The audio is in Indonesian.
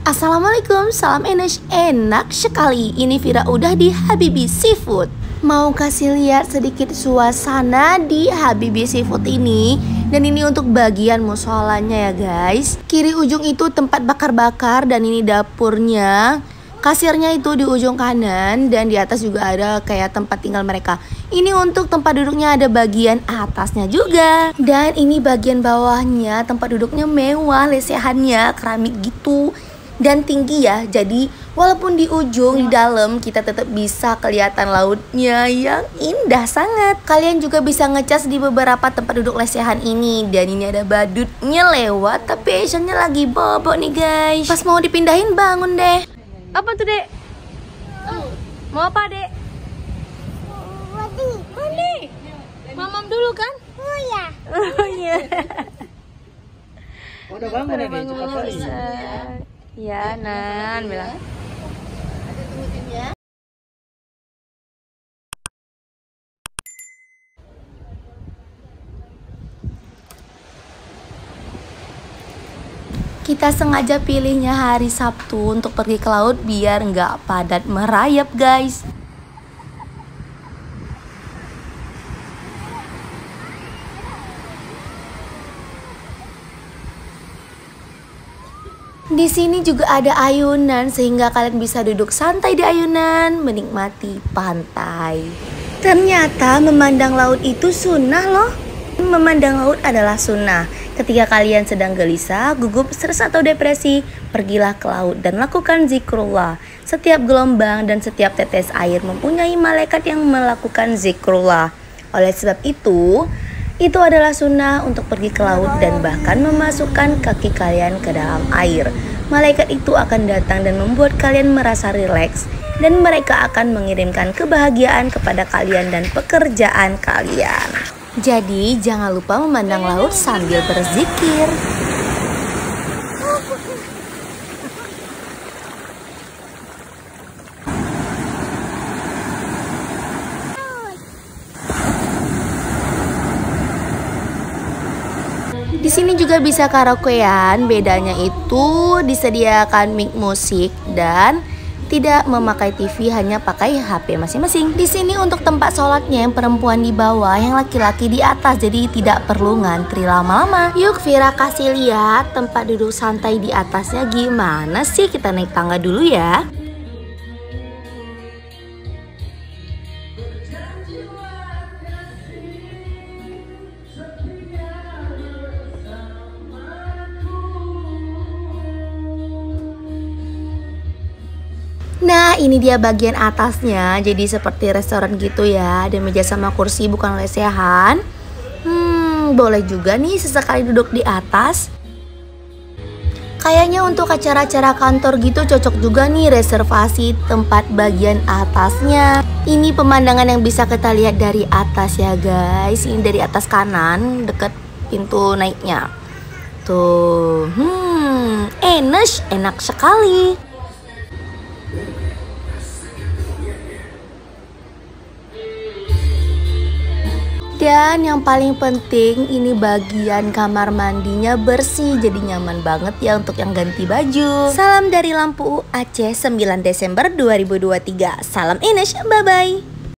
Assalamualaikum, salam Enes. Enak sekali, ini Vira udah di Habibie Seafood. Mau kasih lihat sedikit suasana di Habibie Seafood ini. Dan ini untuk bagian musholanya ya guys. Kiri ujung itu tempat bakar-bakar dan ini dapurnya. Kasirnya itu di ujung kanan dan di atas juga ada kayak tempat tinggal mereka. Ini untuk tempat duduknya ada bagian atasnya juga. Dan ini bagian bawahnya, tempat duduknya mewah, lesehannya keramik gitu. Dan tinggi ya, jadi walaupun di ujung di dalam kita tetap bisa kelihatan lautnya yang indah sangat. Kalian juga bisa ngecas di beberapa tempat duduk lesehan ini. Dan ini ada badutnya lewat, tapi Asiannya lagi bobo nih guys. Pas mau dipindahin bangun deh. Apa tuh dek? Mau apa dek? Mandi. Mamam dulu kan? Oh iya. Oh iya. Udah bangun ya dek? Cepat kali. Ya, Nan bilang. Ada tungguin ya. Kita sengaja pilihnya hari Sabtu untuk pergi ke laut biar nggak padat merayap guys. Di sini juga ada ayunan sehingga kalian bisa duduk santai di ayunan menikmati pantai. Ternyata memandang laut itu sunnah loh. Memandang laut adalah sunnah. Ketika kalian sedang gelisah, gugup, stres atau depresi, pergilah ke laut dan lakukan zikrullah. Setiap gelombang dan setiap tetes air mempunyai malaikat yang melakukan zikrullah. Oleh sebab itu adalah sunnah untuk pergi ke laut dan bahkan memasukkan kaki kalian ke dalam air. Malaikat itu akan datang dan membuat kalian merasa rileks dan mereka akan mengirimkan kebahagiaan kepada kalian dan pekerjaan kalian. Jadi jangan lupa memandang laut sambil berzikir. Di sini juga bisa karaokean, bedanya itu disediakan mic musik dan tidak memakai TV, hanya pakai HP masing-masing. Di sini untuk tempat sholatnya yang perempuan di bawah, yang laki-laki di atas, jadi tidak perlu ngantri lama-lama. Yuk Vira kasih lihat tempat duduk santai di atasnya gimana sih, kita naik tangga dulu ya. Nah ini dia bagian atasnya, jadi seperti restoran gitu ya. Ada meja sama kursi, bukan lesehan. Boleh juga nih sesekali duduk di atas. Kayaknya untuk acara-acara kantor gitu cocok juga nih reservasi tempat bagian atasnya. Ini pemandangan yang bisa kita lihat dari atas ya guys. Ini dari atas kanan deket pintu naiknya. Tuh, enak sekali. Dan yang paling penting ini bagian kamar mandinya bersih, jadi nyaman banget ya untuk yang ganti baju. Salam dari Lampu Aceh 9 Desember 2023. Salam Ines, bye bye.